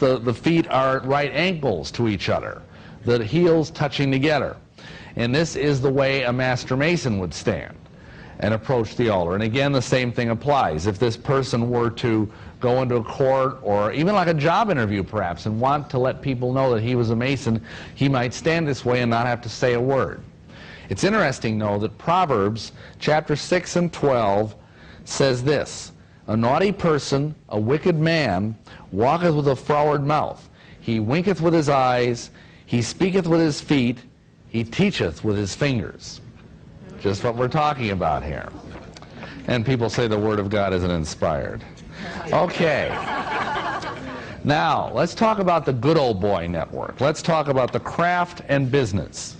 the feet are at right angles to each other, the heels touching together. And this is the way a Master Mason would stand and approach the altar. And again, the same thing applies. If this person were to go into a court or even like a job interview perhaps and want to let people know that he was a Mason, he might stand this way and not have to say a word. It's interesting, though, that Proverbs chapter 6 and 12 says this: "A naughty person, a wicked man, walketh with a froward mouth. He winketh with his eyes, he speaketh with his feet, he teacheth with his fingers." Just what we're talking about here. And people say the Word of God isn't inspired. Okay. Now, let's talk about the good old boy network. Let's talk about the craft and business.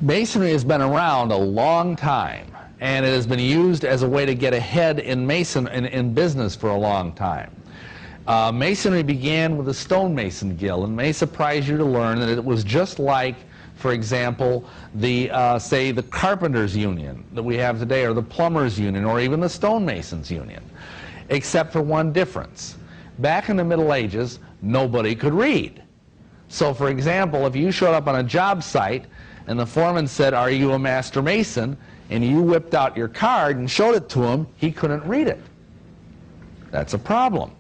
Masonry has been around a long time, and it has been used as a way to get ahead in business for a long time. Masonry began with the stonemason guild, and it may surprise you to learn that it was just like, for example, say the carpenters union that we have today, or the plumbers union, or even the stonemasons union, except for one difference. Back in the Middle Ages, nobody could read. So, for example, if you showed up on a job site and the foreman said, "Are you a Master Mason?" and you whipped out your card and showed it to him, he couldn't read it. That's a problem.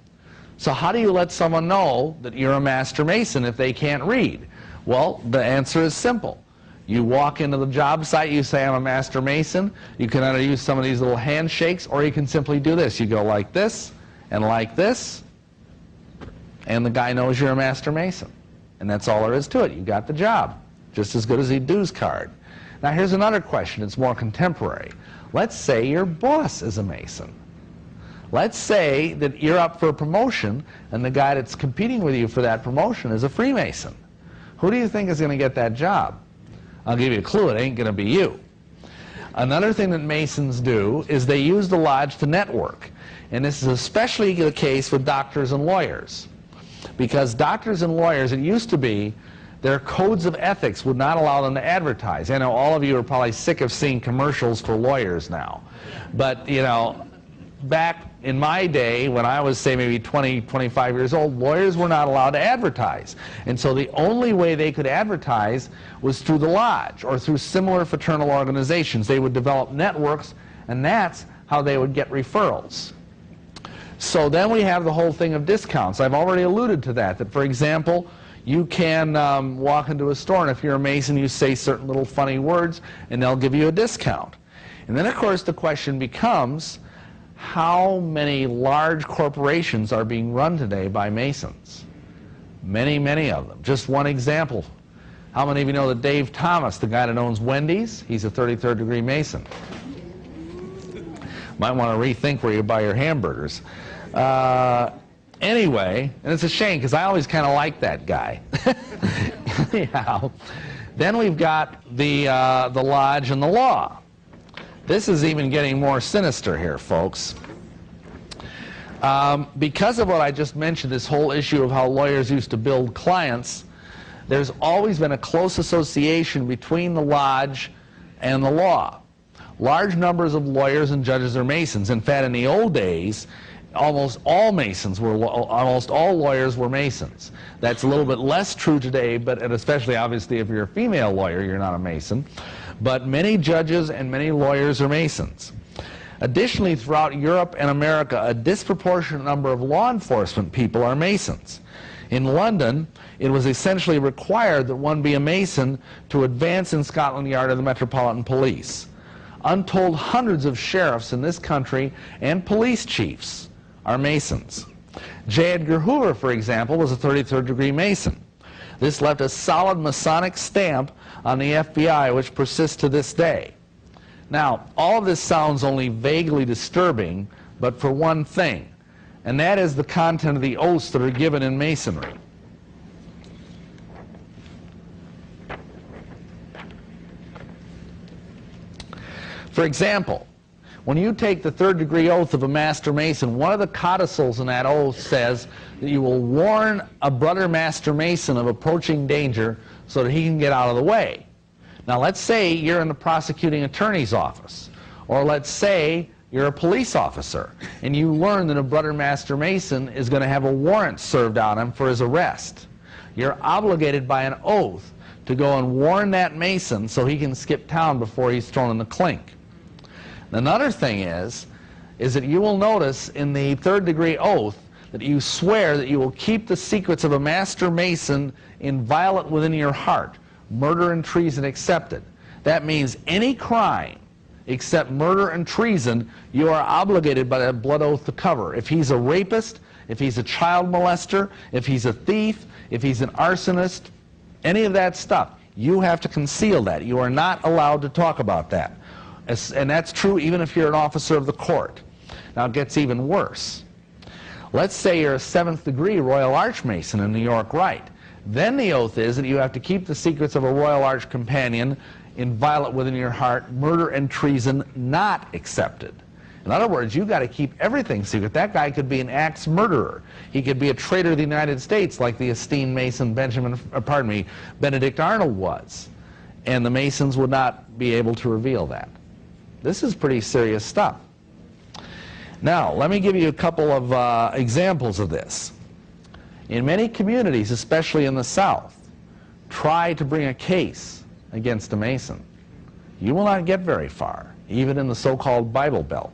So how do you let someone know that you're a Master Mason if they can't read? Well, the answer is simple. You walk into the job site, you say, "I'm a Master Mason." You can either use some of these little handshakes, or you can simply do this. You go like this, and the guy knows you're a Master Mason. And that's all there is to it. You got the job. Just as good as a dues card. Now here's another question. It's more contemporary. Let's say your boss is a Mason. Let's say that you're up for a promotion and the guy that's competing with you for that promotion is a Freemason. Who do you think is going to get that job? I'll give you a clue. It ain't going to be you. Another thing that Masons do is they use the lodge to network. And this is especially the case with doctors and lawyers. Because doctors and lawyers, it used to be, their codes of ethics would not allow them to advertise. I know all of you are probably sick of seeing commercials for lawyers now. But, you know, back in my day, when I was, say, maybe 20, 25 years old, lawyers were not allowed to advertise. And so the only way they could advertise was through the lodge or through similar fraternal organizations. They would develop networks, and that's how they would get referrals. So then we have the whole thing of discounts. I've already alluded to that, for example, you can walk into a store, and if you're a Mason, you say certain little funny words, and they'll give you a discount. And then, of course, the question becomes, how many large corporations are being run today by Masons? Many, many of them. Just one example. How many of you know that Dave Thomas, the guy that owns Wendy's, he's a 33rd degree Mason? Might want to rethink where you buy your hamburgers. Anyway, and it's a shame because I always kind of like that guy. Anyhow, then we've got the lodge and the law. This is even getting more sinister here, folks. Because of what I just mentioned, this whole issue of how lawyers used to build clients, there's always been a close association between the lodge and the law. Large numbers of lawyers and judges are Masons. In fact, in the old days, almost all lawyers were Masons. That's a little bit less true today, but and especially obviously if you're a female lawyer, you're not a Mason. But many judges and many lawyers are Masons. Additionally, throughout Europe and America, a disproportionate number of law enforcement people are Masons. In London, it was essentially required that one be a Mason to advance in Scotland Yard or the Metropolitan Police. Untold hundreds of sheriffs in this country and police chiefs are Masons. J. Edgar Hoover, for example, was a 33rd degree Mason. This left a solid Masonic stamp on the FBI, which persists to this day. Now, all of this sounds only vaguely disturbing, but for one thing, and that is the content of the oaths that are given in Masonry. For example, when you take the third degree oath of a Master Mason, one of the codicils in that oath says that you will warn a brother Master Mason of approaching danger so that he can get out of the way. Now let's say you're in the prosecuting attorney's office, or let's say you're a police officer, and you learn that a brother master Mason is going to have a warrant served on him for his arrest. You're obligated by an oath to go and warn that Mason so he can skip town before he's thrown in the clink. Another thing is that you will notice in the third-degree oath that you swear that you will keep the secrets of a master Mason inviolate within your heart, murder and treason excepted. That means any crime except murder and treason, you are obligated by that blood oath to cover. If he's a rapist, if he's a child molester, if he's a thief, if he's an arsonist, any of that stuff, you have to conceal that. You are not allowed to talk about that. And that's true even if you're an officer of the court. Now it gets even worse. Let's say you're a 7th degree Royal Arch Mason in New York Rite. Then the oath is that you have to keep the secrets of a Royal Arch companion inviolate within your heart, murder and treason not accepted. In other words, you've got to keep everything secret. That guy could be an axe murderer. He could be a traitor to the United States like the esteemed Mason Benedict Arnold was. And the Masons would not be able to reveal that. This is pretty serious stuff. Now, let me give you a couple of examples of this. In many communities, especially in the South, try to bring a case against a Mason. You will not get very far, even in the so-called Bible Belt.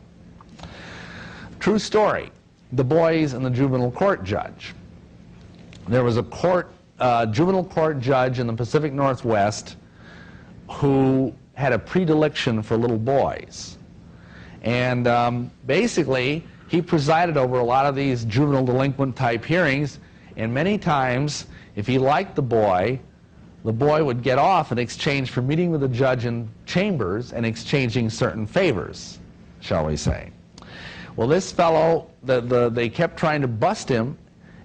True story, the boys and the juvenile court judge. There was a juvenile court judge in the Pacific Northwest who had a predilection for little boys. And basically, he presided over a lot of these juvenile delinquent type hearings, and many times, if he liked the boy would get off in exchange for meeting with the judge in chambers and exchanging certain favors, shall we say. Well, this fellow, they kept trying to bust him,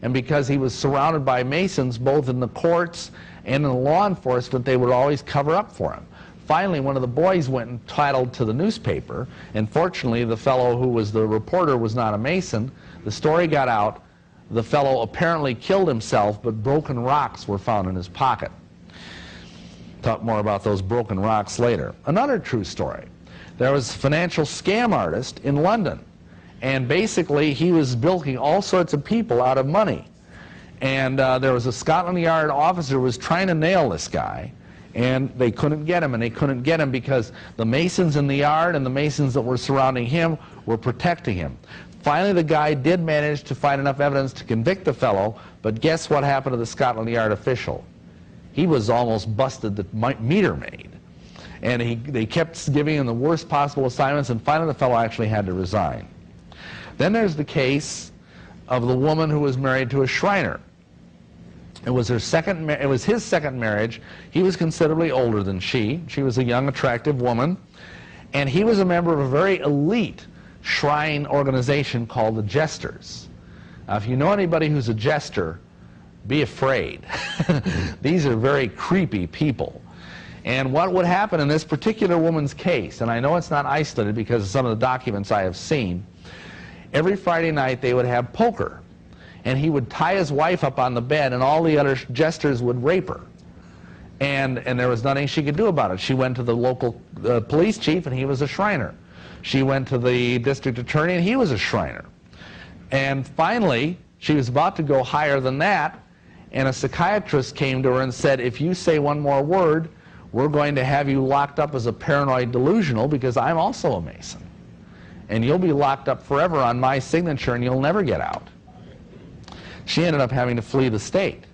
and because he was surrounded by Masons, both in the courts and in the law enforcement, they would always cover up for him. Finally, one of the boys went and titled to the newspaper, and fortunately, the fellow who was the reporter was not a Mason. The story got out. The fellow apparently killed himself, but broken rocks were found in his pocket. Talk more about those broken rocks later. Another true story. There was a financial scam artist in London, and basically he was bilking all sorts of people out of money. And there was a Scotland Yard officer who was trying to nail this guy, and they couldn't get him, and they couldn't get him because the Masons in the yard and the Masons that were surrounding him were protecting him. Finally, the guy did manage to find enough evidence to convict the fellow, but guess what happened to the Scotland Yard official? He was almost busted the meter maid. And they kept giving him the worst possible assignments, and finally the fellow actually had to resign. Then there's the case of the woman who was married to a Shriner. It was his second marriage. He was considerably older than she. She was a young, attractive woman. And he was a member of a very elite shrine organization called the Jesters. Now, if you know anybody who's a jester, be afraid. These are very creepy people. And what would happen in this particular woman's case, and I know it's not isolated because of some of the documents I have seen, every Friday night they would have poker. And he would tie his wife up on the bed, and all the other jesters would rape her. And there was nothing she could do about it. She went to the local police chief, and he was a Shriner. She went to the district attorney, and he was a Shriner. And finally, she was about to go higher than that, and a psychiatrist came to her and said, if you say one more word, we're going to have you locked up as a paranoid delusional because I'm also a Mason. And you'll be locked up forever on my signature, and you'll never get out. She ended up having to flee the state.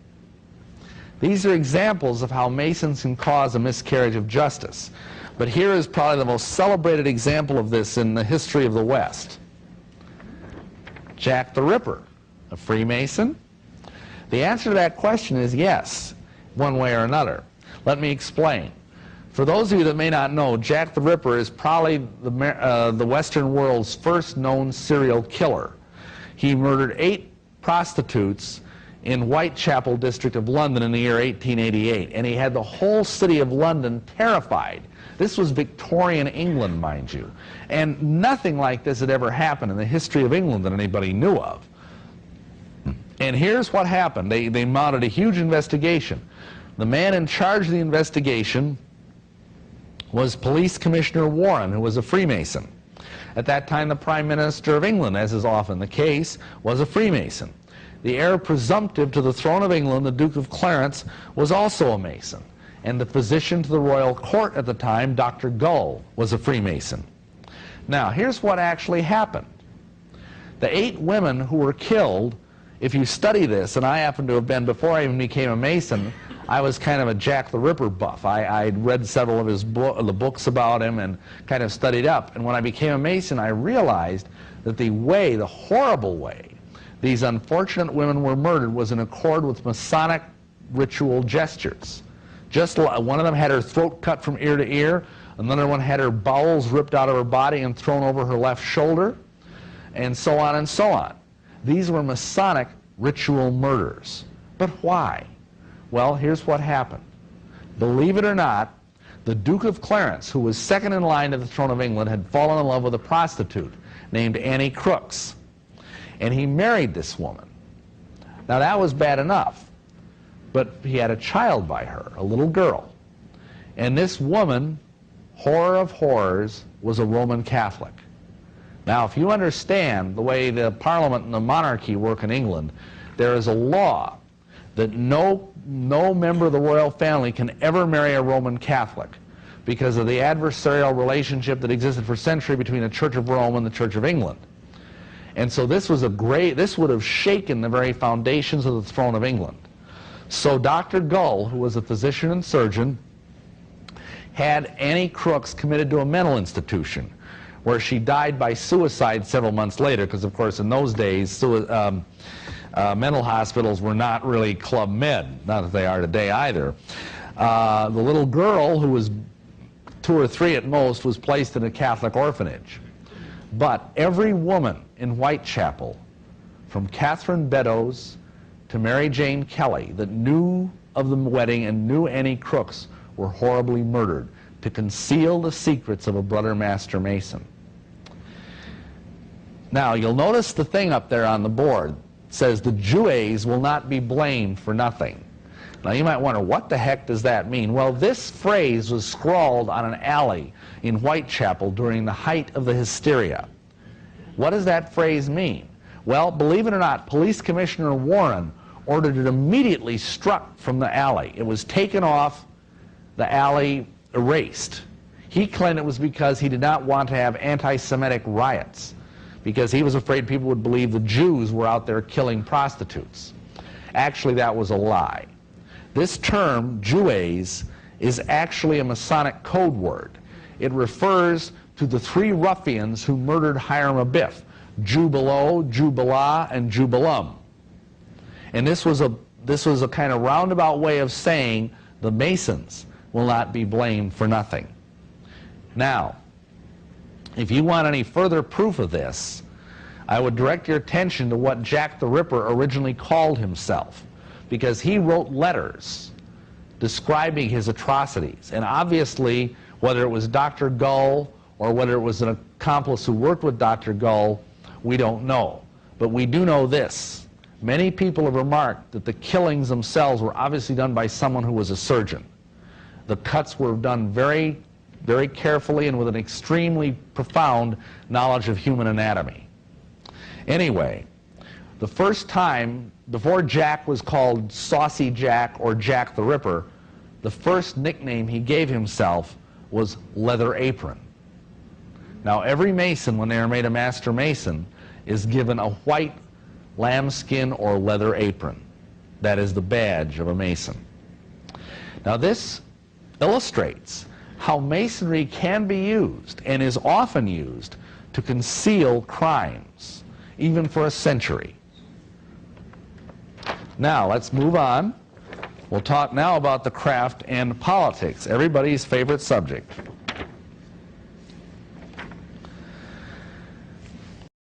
These are examples of how Masons can cause a miscarriage of justice. But here is probably the most celebrated example of this in the history of the West. Jack the Ripper, a Freemason? The answer to that question is yes, one way or another. Let me explain. For those of you that may not know, Jack the Ripper is probably the Western world's first known serial killer. He murdered 8 prostitutes in Whitechapel district of London in the year 1888, and he had the whole city of London terrified. This was Victorian England, mind you, and nothing like this had ever happened in the history of England that anybody knew of. And here's what happened. They mounted a huge investigation. The man in charge of the investigation was Police Commissioner Warren, who was a Freemason. At that time, the Prime Minister of England, as is often the case, was a Freemason. The heir presumptive to the throne of England, the Duke of Clarence, was also a Mason. And the physician to the royal court at the time, Dr. Gull, was a Freemason. Now, here's what actually happened. The 8 women who were killed, if you study this, and I happen to have been, before I even became a Mason, I was kind of a Jack the Ripper buff. I'd read several of the books about him and kind of studied up. And when I became a Mason, I realized that the horrible way these unfortunate women were murdered was in accord with Masonic ritual gestures. Just one of them had her throat cut from ear to ear, another one had her bowels ripped out of her body and thrown over her left shoulder, and so on and so on. These were Masonic ritual murders. But why? Well, here's what happened. Believe it or not, the Duke of Clarence, who was second in line to the throne of England, had fallen in love with a prostitute named Annie Crooks. And he married this woman. Now, that was bad enough, but he had a child by her, a little girl. And this woman, horror of horrors, was a Roman Catholic. Now, if you understand the way the Parliament and the monarchy work in England, there is a law that no member of the royal family can ever marry a Roman Catholic because of the adversarial relationship that existed for centuries between the Church of Rome and the Church of England. And so this would have shaken the very foundations of the throne of England. So Dr. Gull, who was a physician and surgeon, had Annie Crooks committed to a mental institution where she died by suicide several months later, because of course in those days mental hospitals were not really Club Med, not that they are today either. The little girl, who was 2 or 3 at most, was placed in a Catholic orphanage. But every woman in Whitechapel, from Catherine Beddoes to Mary Jane Kelly, that knew of the wedding and knew Annie Crooks, were horribly murdered to conceal the secrets of a brother Master Mason. Now, you'll notice the thing up there on the board says the Jewes will not be blamed for nothing. Now, you might wonder, what the heck does that mean? Well, this phrase was scrawled on an alley in Whitechapel during the height of the hysteria. What does that phrase mean? Well, believe it or not, Police Commissioner Warren ordered it immediately struck from the alley. It was taken off the alley, erased. He claimed it was because he did not want to have anti-Semitic riots, because he was afraid people would believe the Jews were out there killing prostitutes. Actually, that was a lie. This term, Jewes, is actually a Masonic code word. It refers to the 3 ruffians who murdered Hiram Abiff, Jubilo, Jubilah, and Jubilum. And this was a kind of roundabout way of saying the Masons will not be blamed for nothing. Now, if you want any further proof of this, I would direct your attention to what Jack the Ripper originally called himself, because he wrote letters describing his atrocities. And obviously, whether it was Dr. Gull or whether it was an accomplice who worked with Dr. Gull, we don't know. But we do know this. Many people have remarked that the killings themselves were obviously done by someone who was a surgeon. The cuts were done very, very carefully and with an extremely profound knowledge of human anatomy. Anyway, the first time, before Jack was called Saucy Jack or Jack the Ripper, the first nickname he gave himself was Leather Apron. Now, every Mason, when they are made a Master Mason, is given a white lambskin or leather apron. That is the badge of a Mason. Now, this illustrates how Masonry can be used, and is often used, to conceal crimes, even for a century. Now, let's move on. We'll talk now about the craft and politics, everybody's favorite subject.